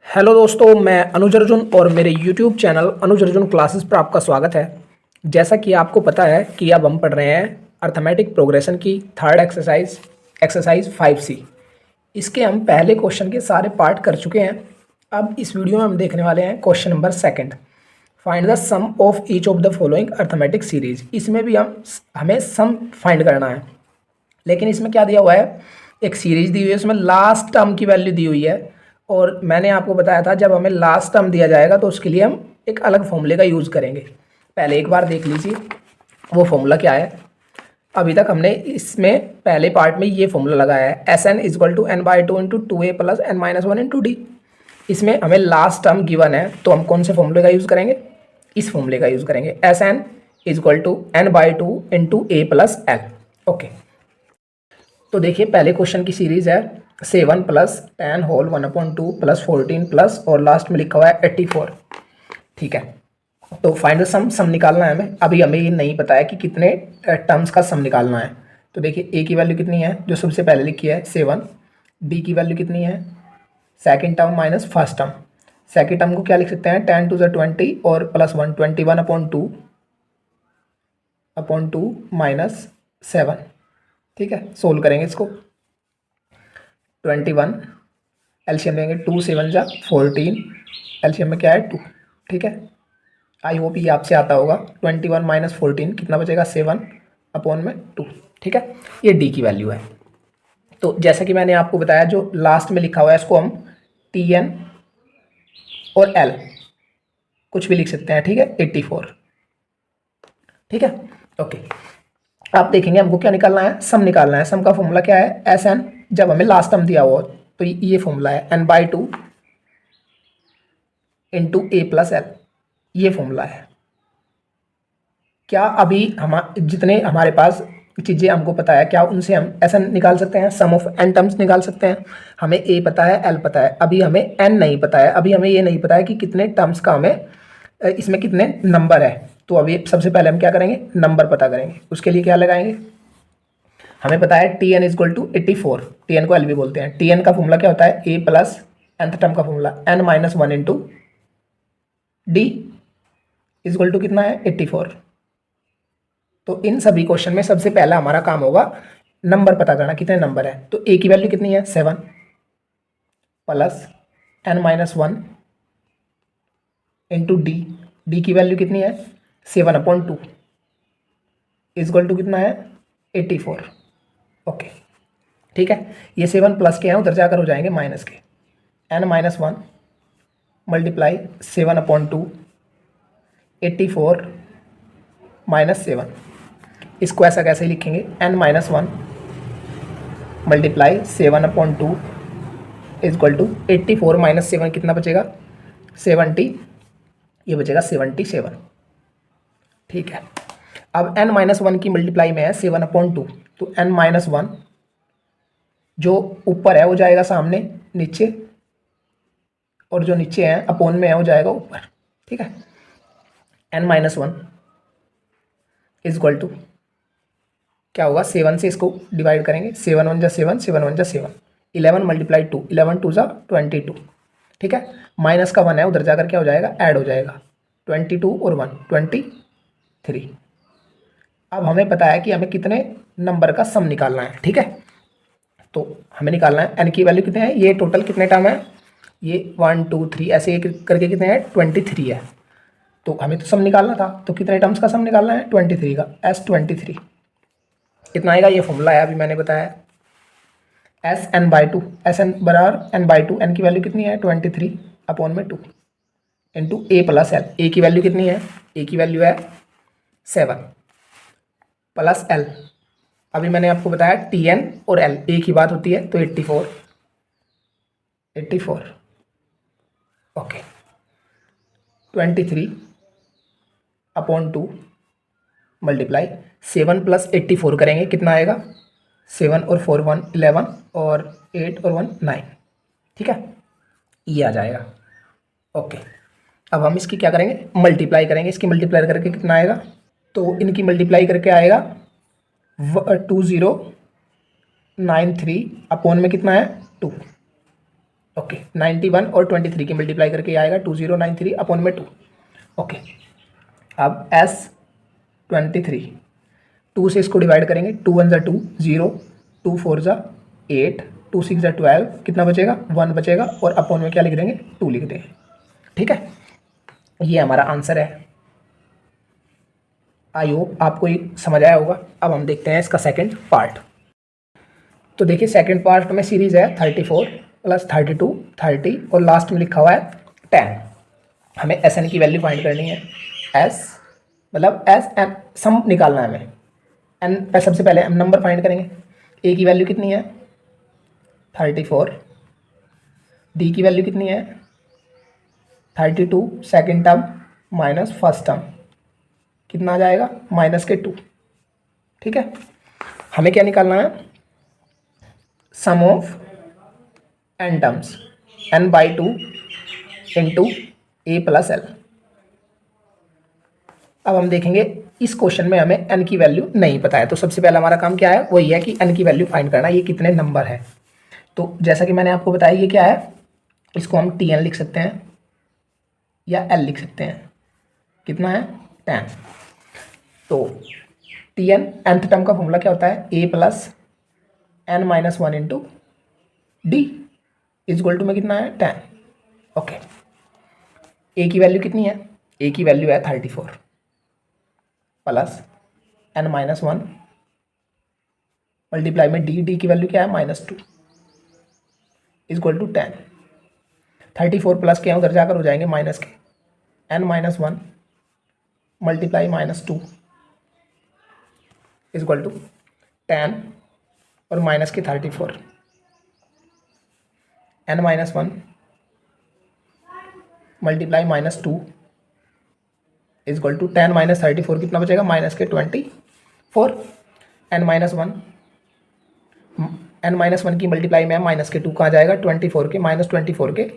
Hello दोस्तों, मैं अनुज अर्जुन और मेरे यूट्यूब चैनल अनुज अर्जुन क्लासेस पर आपका स्वागत है। जैसा कि आपको पता है कि अब हम पढ़ रहे हैं अर्थमेटिक प्रोग्रेशन की थर्ड एक्सरसाइज 5C। इसके हम पहले क्वेश्चन के सारे पार्ट कर चुके हैं। अब इस वीडियो में हम देखने वाले हैं question number second, find the sum of each of the following arithmetic series. इसमें भी हमें सम फाइंड करना है, लेकिन इसमें क्या दिया हुआ है, एक सीरीज दी हुई है, उसमें लास्ट टर्म की वैल्यू दी हुई है। और मैंने आपको बताया था जब हमें लास्ट टर्म दिया जाएगा तो उसके लिए हम एक अलग फॉर्मूले का यूज़ करेंगे। पहले एक बार देख लीजिए वो फॉर्मूला क्या है। अभी तक हमने इसमें पहले पार्ट में ये फॉर्मूला लगाया है, S N equal to N by two into two A plus N minus one into D. इसमें हमें लास्ट टर्म गिवन है तो हम कौन से फॉर्मूले का यूज़ करेंगे, इस फॉर्मूले का यूज़ करेंगे, S N equal to N by two into A plus L. Okay, तो देखिए पहले क्वेश्चन की सीरीज है 7 प्लस 10 होल 1/2 प्लस 14 प्लस और लास्ट में लिखा हुआ है 84। ठीक है, तो फाइंड सम निकालना है हमें। अभी हमें ये नहीं पता है कि कितने टर्म्स का सम निकालना है। तो देखिए ए की वैल्यू कितनी है, जो सबसे पहले लिखी है 7। डी की वैल्यू कितनी है, second term minus first term. Second term को क्या लिख सकते हैं, 10 टू 20 और प्लस 1 21/2 माइनस 7। ठीक है, सोल्व करेंगे इसको। 21 एलसीएम लेंगे, 2 7 जा 14, एलसीएम में क्या है 2। ठीक है, आई होप ये आपसे आता होगा। 21 माइनस 14 कितना बचेगा, 7/2। ठीक है, ये डी की वैल्यू है। तो जैसा कि मैंने आपको बताया जो लास्ट में लिखा हुआ है इसको हम टी एन और एल कुछ भी लिख सकते हैं। ठीक है, 84। ठीक है, ओके। आप देखेंगे हमको क्या निकालना है, सम निकालना है। सम का फॉर्मूला क्या है, एस एन, जब हमें लास्ट टर्म दिया हुआ तो ये फॉर्मूला है N by two into A plus L, ये फॉर्मूला है। क्या अभी हम जितने हमारे पास चीज़ें हमको पता है, क्या उनसे हम एस एन निकाल सकते हैं, सम ऑफ एन टर्म्स निकाल सकते हैं। हमें ए पता है, एल पता है, अभी हमें एन नहीं पता है। अभी हमें ये नहीं पता है कि कितने टर्म्स का हमें इसमें कितने नंबर है। तो अभी सबसे पहले हम क्या करेंगे, नंबर पता करेंगे। उसके लिए क्या लगाएंगे, हमें पता है टी एन इजक्वल टू 84, टी एन को एल भी बोलते हैं। टी एन का फॉर्मूला क्या होता है, ए प्लस nth टर्म का formula N minus one into D equal to कितना है 84। तो इन सभी क्वेश्चन में सबसे पहला हमारा काम होगा नंबर पता करना, कितने नंबर है। तो ए की वैल्यू कितनी है 7 plus N minus one into D, D की वैल्यू कितनी है 7/2 इजक्वल टू कितना है 84। ओके, ठीक है, ये 7 प्लस के हैं, उधर जाकर हो जाएंगे माइनस के। N minus one multiply 7/2 84 minus 7। इसको ऐसा कैसे लिखेंगे, N minus one multiply 7/2 equal to 84 minus 7 कितना बचेगा 70, ये बचेगा 77। ठीक है, अब एन माइनस वन की मल्टीप्लाई में है 7/2, तो एन माइनस वन जो ऊपर है वो जाएगा सामने नीचे, और जो नीचे है अपॉन में है वो जाएगा ऊपर। ठीक है, N minus one equal to क्या होगा, 7 से इसको डिवाइड करेंगे, 7 1 जा 7, 7 1 जा 7, 11 मल्टीप्लाई 2, 11 2 जा 22। ठीक है, माइनस का 1 है, उधर जाकर क्या हो जाएगा, ऐड हो जाएगा, 22 और 1 23। अब हमें पता है कि हमें कितने नंबर का सम निकालना है। ठीक है, तो हमें निकालना है एन की वैल्यू कितने हैं, ये टोटल कितने टर्म है, ये 1 2 3 ऐसे करके कितने हैं 23 है। तो हमें तो सम निकालना था, तो कितने टर्म्स का सम निकालना है 23 का, S23 कितना आएगा, ये फॉर्मूला है अभी मैंने बताया, S N by two, S N बराबर एन बाई टू, एन की वैल्यू कितनी है 23/2 इंटू ए प्लस एल। ए की वैल्यू कितनी है, ए की वैल्यू है 7 प्लस एल, अभी मैंने आपको बताया टी एन और एल एक ही बात होती है, तो 84 ओके, 23/2 मल्टीप्लाई 7 प्लस 84 करेंगे, कितना आएगा 7 और 4 1 11 और 8 और 1 9। ठीक है, ये आ जाएगा। ओके, अब हम इसकी क्या करेंगे, मल्टीप्लाई करेंगे। इसकी मल्टीप्लाई करके कितना आएगा, तो इनकी मल्टीप्लाई करके आएगा 2093 अपॉन में कितना है 2। ओके 91 और 23 की मल्टीप्लाई करके आएगा 2093 अपॉन में 2। ओके अब एस 23 2 से इसको डिवाइड करेंगे, 2 1 ज़ा 2 0, 2 4 ज़ा 8, 2 6 ज़ा 12, कितना बचेगा 1 बचेगा और अपॉन में क्या लिख देंगे 2 लिख देंगे। ठीक है, ये हमारा आंसर है। आई होप आपको ये समझ आया होगा। अब हम देखते हैं इसका सेकंड पार्ट। तो देखिए सेकंड पार्ट में सीरीज है 34 प्लस 32 30 और लास्ट में लिखा हुआ है 10। हमें एस एन की वैल्यू फाइंड करनी है। एस मतलब एस एन सम निकालना है हमें। एन पे सबसे पहले हम नंबर फाइंड करेंगे। ए की वैल्यू कितनी है 34, डी की वैल्यू कितनी है 32 second term minus first term, कितना आ जाएगा माइनस के 2। ठीक है, हमें क्या निकालना है sum of n terms n by 2 into A plus l. अब हम देखेंगे इस क्वेश्चन में हमें n की वैल्यू नहीं पता है, तो सबसे पहला हमारा काम क्या है वो ये है कि n की वैल्यू फाइंड करना, ये कितने नंबर है। तो जैसा कि मैंने आपको बताया ये क्या है, इसको हम tn लिख सकते हैं या l लिख सकते हैं। कितना है 10। तो tn nth टर्म का फॉर्मूला क्या होता है a plus n minus 1 into D equal to में कितना है 10। ओके, a की वैल्यू कितनी है, a की वैल्यू है 34 प्लस n माइनस 1 मल्टीप्लाई में डी की वैल्यू क्या है -2 इजक्वल टू 10। 34 प्लस के उधर जाकर हो जाएंगे माइनस के, n minus 1 multiply -2 equal to 10 और माइनस के 34, n minus 1 multiply -2 equal to 10 minus 34 कितना बचेगा माइनस के 24। n माइनस 1 की मल्टीप्लाई में माइनस के 2 कहाँ जाएगा 24 के -24 के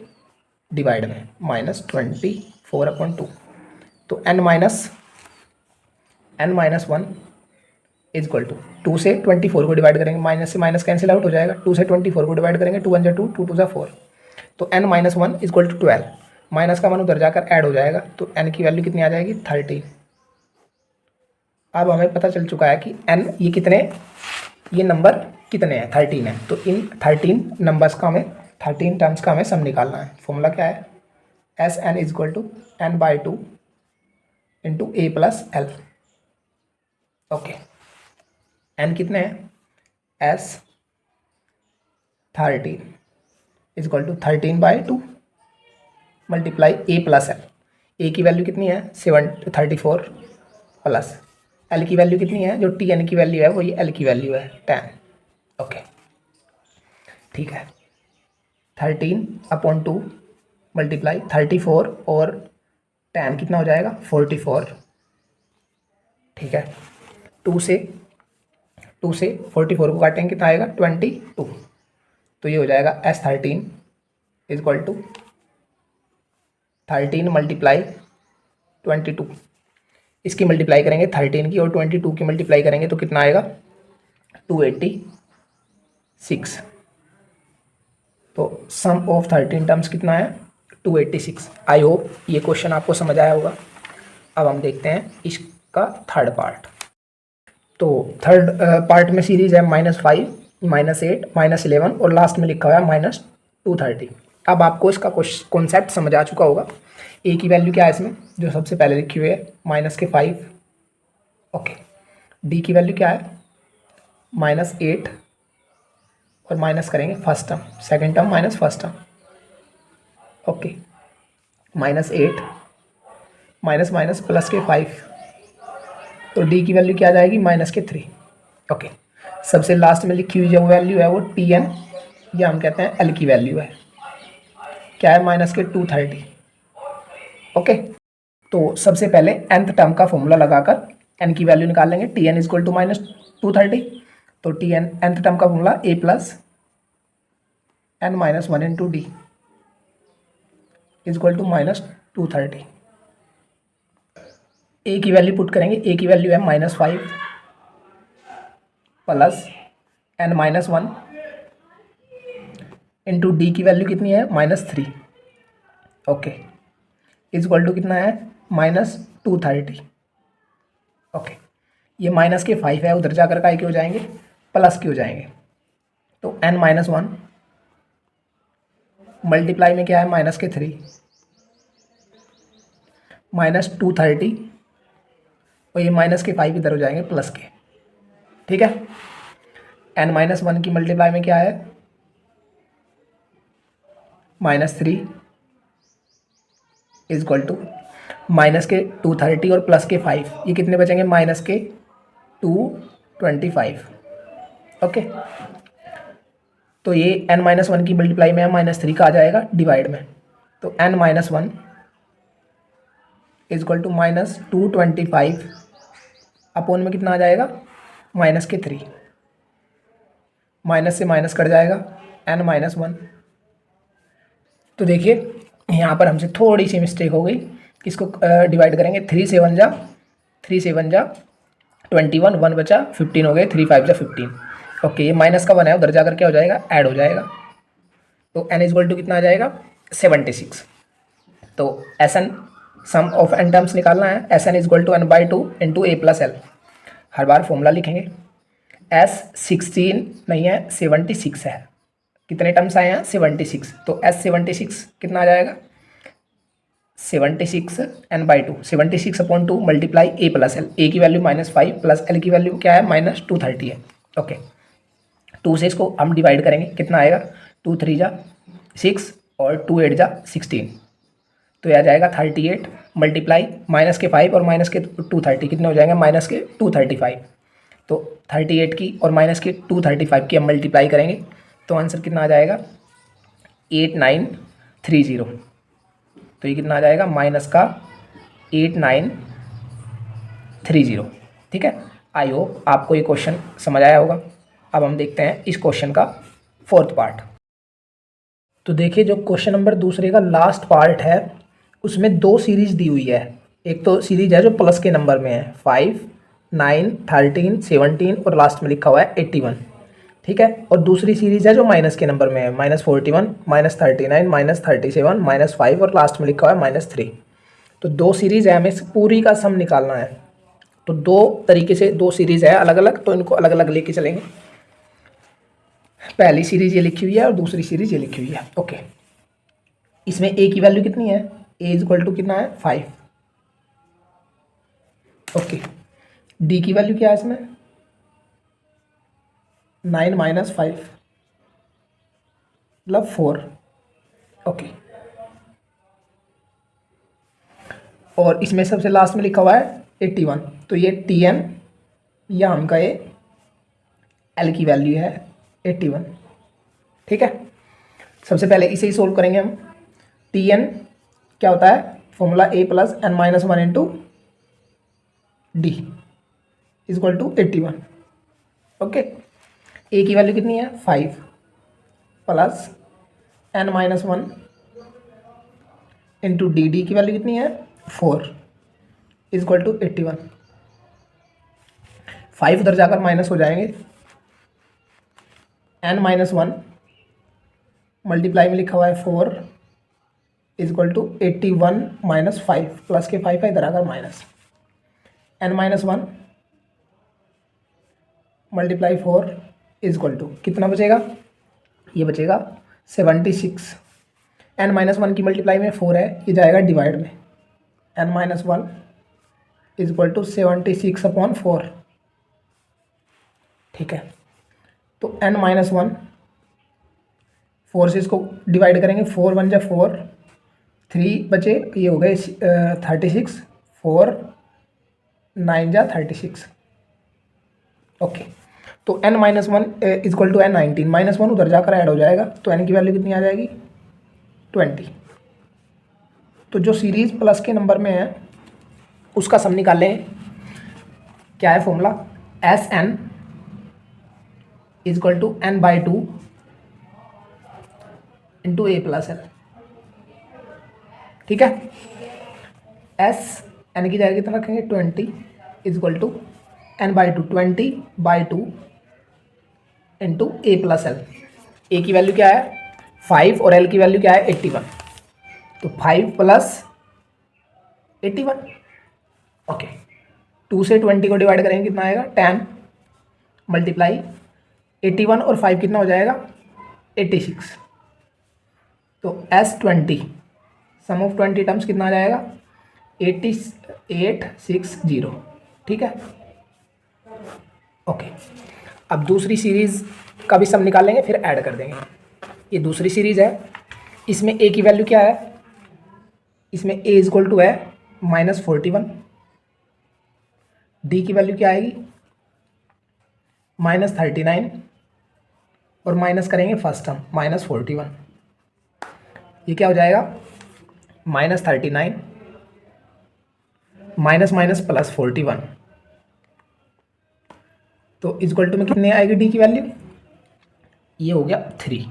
डिवाइड में -24 अपॉन 2। तो n माइनस 1 इजक्वल टू 2 से 24 को डिवाइड करेंगे, माइनस से माइनस कैंसिल आउट हो जाएगा, 2 से 24 को डिवाइड करेंगे 2 1 जा 2 2 2 जा 4, तो n minus 1 equal to 12, minus का 1 उधर जाकर ऐड हो जाएगा, तो n की वैल्यू कितनी आ जाएगी 30। अब हमें पता चल चुका है कि n ये नंबर कितने हैं 13 है। तो इन 13 नंबर्स का हमें 13 टर्म्स का हमें सम निकालना है। फॉर्मूला क्या है S N equal to n by 2 into A plus L. Okay, n कितने हैं S 13 equal to 13 by 2 multiply a plus L. ए की वैल्यू कितनी है 34 प्लस एल की वैल्यू कितनी है, जो टी एन की वैल्यू है वो ये एल की वैल्यू है 10। ओके ठीक है, 13 अपॉन 2 मल्टीप्लाई 34 और 10 कितना हो जाएगा 44। ठीक है, 2 से 44 को काटेंगे कितना आएगा 22, तो ये हो जाएगा S13 इजक्वल टू 13 मल्टीप्लाई 22। इसकी मल्टीप्लाई करेंगे 13 की और 22 की मल्टीप्लाई करेंगे तो कितना आएगा 286। तो सम ऑफ 13 टर्म्स कितना है 286। आई होप ये क्वेश्चन आपको समझ आया होगा। अब हम देखते हैं इसका थर्ड पार्ट। तो थर्ड पार्ट में सीरीज है -5 -8 -11 और लास्ट में लिखा हुआ है -230। अब आपको इसका कॉन्सेप्ट समझ आ चुका होगा। ए की वैल्यू क्या है इसमें जो सबसे पहले लिखी हुई है -5। ओके, डी की वैल्यू क्या है -8 और माइनस करेंगे first term, second term minus first term. Okay, -8 minus minus plus के 5, तो डी की वैल्यू क्या आ जाएगी -3। ओके, सबसे लास्ट में लिखी हुई जो वैल्यू है वो टी एन या हम कहते हैं एल की वैल्यू है, क्या है -230। ओके, तो सबसे पहले nth टर्म का फॉर्मूला लगाकर n की वैल्यू निकाल लेंगे। टी एन इजक्वल टू -230, तो टी एन nth टर्म का formula a plus n minus 1 into D equal to -230। A की वैल्यू पुट करेंगे, ए की वैल्यू है -5 plus n minus 1 into D की वैल्यू कितनी है -3, ओके, इज इक्वल टू कितना है -230, ओके। ये माइनस के 5 है, उधर जाकर का के हो जाएंगे प्लस के हो जाएंगे। तो n-1 मल्टीप्लाई में क्या है -3 -230, और ये -5 इधर हो जाएंगे प्लस के, ठीक है। n-1 की मल्टीप्लाई में क्या है -3 इज इक्वल टू -230 और +5, ये कितने बचेंगे -225, ओके। तो ये n-1 की मल्टीप्लाई में -3 का आ जाएगा डिवाइड में, तो n-1 is equal to -225 upon में कितना आ जाएगा -3, माइनस से माइनस कट जाएगा n-1। तो देखिए यहाँ पर हमसे थोड़ी सी मिस्टेक हो गई, इसको डिवाइड करेंगे 3 7 जा 21, 1 बचा 15 हो गए, 3 5 जा 15, ओके। ये माइनस का 1 है, उधर जाकर क्या हो जाएगा ऐड हो जाएगा, तो n इज इक्वल टू कितना आ जाएगा 76। तो Sn sum of n terms निकालना है, Sn is equal to n/2 into a plus L, हर बार फॉर्मूला लिखेंगे। S 16 नहीं है 76 है, कितने टर्म्स आए हैं 76, तो S 76 कितना आ जाएगा 76 n/2, 76 upon 2 multiply a plus L, a की वैल्यू -5 प्लस l की वैल्यू क्या है -230 है, ओके। 2 से इसको हम डिवाइड करेंगे, कितना आएगा 2 3 जा 6 और 2 8 जा 16, तो यह आ जाएगा 38 मल्टीप्लाई -5 और -230 कितने हो जाएंगे -235, तो 38 की और -235 की हम मल्टीप्लाई करेंगे तो आंसर कितना आ जाएगा 8930, तो ये कितना आ जाएगा -8930, ठीक है। आई होप आपको ये क्वेश्चन समझ आया होगा। अब हम देखते हैं इस क्वेश्चन का 4th पार्ट। तो देखिए जो क्वेश्चन नंबर दूसरे का लास्ट पार्ट है उसमें 2 सीरीज दी हुई है। एक तो सीरीज है जो प्लस के नंबर में है 5, 9, 13, 17 और लास्ट में लिखा हुआ है 81, ठीक है। और दूसरी सीरीज है जो माइनस के नंबर में है -41, -39, -37, -5 और लास्ट में लिखा हुआ है -3। तो 2 सीरीज है, हमें इस पूरी का सम निकालना है। तो 2 तरीके से 2 सीरीज है अलग अलग, तो इनको अलग अलग लेके चलेंगे। पहली सीरीज ये लिखी हुई है और दूसरी सीरीज ये लिखी हुई है, ओके। इसमें a की वैल्यू कितनी है, a इज इक्वल टू कितना है 5, ओके। d की वैल्यू क्या है इसमें 9 - 5 मतलब 4, ओके। और इसमें सबसे लास्ट में लिखा हुआ है 81, तो ये Tn या हम कहे L की वैल्यू है 81, ठीक है। सबसे पहले इसे ही सोल्व करेंगे हम। Tn क्या होता है formula a plus n-1 into D is equal to 81, okay. a की वैल्यू कितनी है 5 प्लस n-1 इंटू डी की वैल्यू कितनी है 4 इज इक्वल टू 81। 5 उधर जाकर माइनस हो जाएंगे, n-1 मल्टीप्लाई में लिखा हुआ है 4 इज इक्वल टू 81 - 5 प्लस के 5 है इधर आकर minus, n-1 multiply 4 is equal to कितना बचेगा, ये बचेगा 76। n-1 की मल्टीप्लाई में 4 है, ये जाएगा डिवाइड में, n-1 is equal to 76 upon 4, ठीक है। तो n-1 4 से इसको डिवाइड करेंगे, 4 1 जा 4, 3 बचे, ये हो गए 36, 4 9 जा 36, ओके। तो n-1 is equal to n-19, -1 उधर जाकर ऐड हो जाएगा, तो n की वैल्यू कितनी आ जाएगी 20। तो जो सीरीज प्लस के नंबर में है उसका सम निकालें, क्या है formula Sn is equal to n/2 into a plus L, ठीक है। Sn की जगह कितना रखेंगे 20 is equal to n/2, 20/2 into a plus L. a की वैल्यू क्या है 5 और L की वैल्यू क्या है 81, तो 5 प्लस 81। ओके, 2 से 20 को डिवाइड करेंगे कितना आएगा 10 मल्टीप्लाई 81 और 5 कितना हो जाएगा 86। तो S20 सम ऑफ 20 टर्म्स कितना आ जाएगा 8860। ठीक है। ओके, अब दूसरी सीरीज़ का भी सम निकालेंगे फिर ऐड कर देंगे। ये दूसरी सीरीज़ है, इसमें a की वैल्यू क्या है, इसमें a इक्वल टू है -41, d की वैल्यू क्या आएगी -39 और माइनस करेंगे फर्स्ट टर्म -41। ये क्या हो जाएगा -39 माइनस माइनस प्लस 41, तो इक्वल टू में कितने आएगी डी की वैल्यू, ये हो गया 2,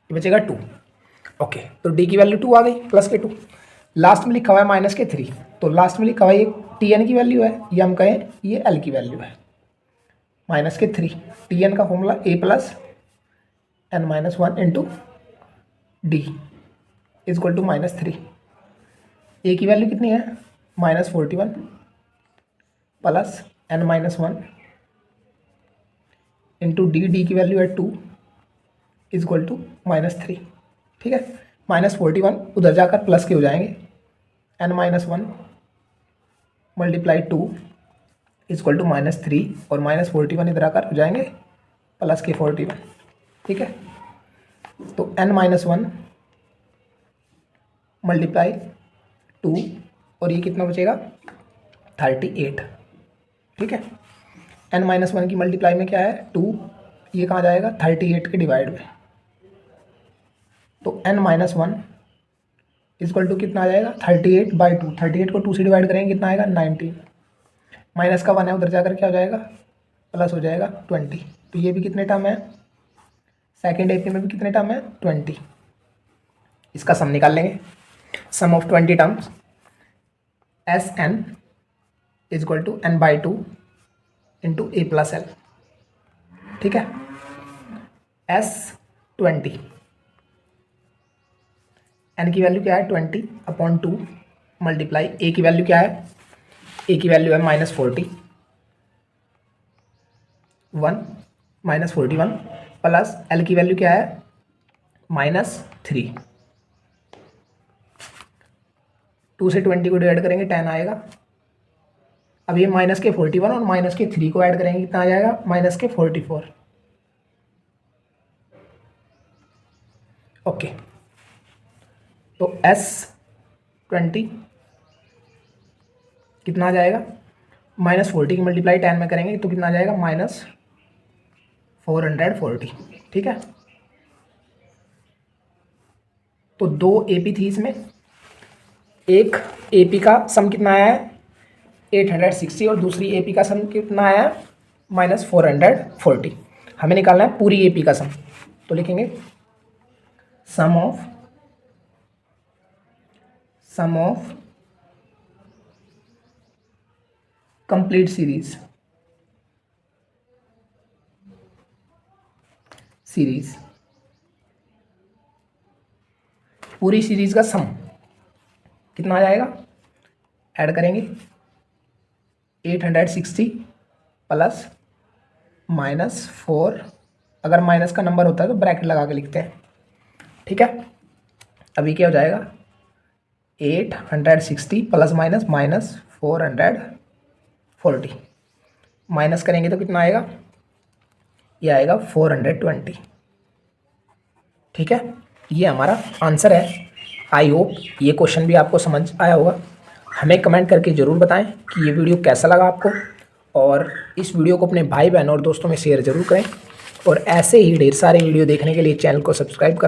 ये बचेगा 2। ओके, तो डी की वैल्यू 2 आ गई प्लस के 2, लास्ट में लिखा हुआ है -3, तो लास्ट में लिखा हुआ है ये टी एन की वैल्यू है, ये हम कहें ये एल की वैल्यू है -3। टी एन का formula a plus n-1 into D equal to -3। A की वैल्यू कितनी है -41 प्लस n-1 इंटू डी की वैल्यू है 2 इक्वल टू -3। ठीक है, -41 उधर जाकर प्लस के हो जाएंगे, n-1 मल्टीप्लाई 2 इक्वल टू -3 और -41 इधर आकर हो जाएंगे प्लस के 41। ठीक है, तो n-1 मल्टीप्लाई 2 और ये कितना बचेगा 38। ठीक है, n-1 की मल्टीप्लाई में क्या है 2, ये कहाँ जाएगा 38 के डिवाइड में, तो n-1 इक्वल टू कितना आ जाएगा 38/2। 38 को 2 से डिवाइड करेंगे कितना आएगा 19, माइनस का 1 है उधर जाकर क्या हो जाएगा प्लस हो जाएगा 20। तो ये भी कितने टर्म है, सेकेंड एपी में भी कितने टर्म है 20। इसका सम निकाल लेंगे, sum of 20 terms S n equal to n/2 into A plus L. ठीक है, S20 n की वैल्यू क्या है 20/2 मल्टीप्लाई ए की वैल्यू क्या है, ए की वैल्यू है -41 प्लस एल की वैल्यू क्या है -3। 2 से 20 को डिवाइड करेंगे 10 आएगा। अब ये माइनस के 41 और माइनस के 3 को ऐड करेंगे कितना आ जाएगा -44। ओके, तो S20 कितना आ जाएगा -40 की मल्टीप्लाई 10 में करेंगे तो कितना आ जाएगा -440। ठीक है, तो 2 एपी थी इसमें, एक एपी का सम कितना आया है 860 और दूसरी एपी का सम कितना आया है -440। हमें निकालना है पूरी एपी का सम, तो लिखेंगे सम ऑफ कंप्लीट सीरीज पूरी सीरीज का सम कितना आ जाएगा, ऐड करेंगे 860 प्लस -4, अगर माइनस का नंबर होता है तो ब्रैकेट लगा के लिखते हैं। ठीक है, अभी क्या हो जाएगा 860 प्लस -440, माइनस करेंगे तो कितना आएगा, ये आएगा 420। ठीक है, ये हमारा आंसर है। आई होप ये क्वेश्चन भी आपको समझ आया होगा। हमें कमेंट करके ज़रूर बताएं कि ये वीडियो कैसा लगा आपको, और इस वीडियो को अपने भाई बहन और दोस्तों में शेयर ज़रूर करें, और ऐसे ही ढेर सारे वीडियो देखने के लिए चैनल को सब्सक्राइब कर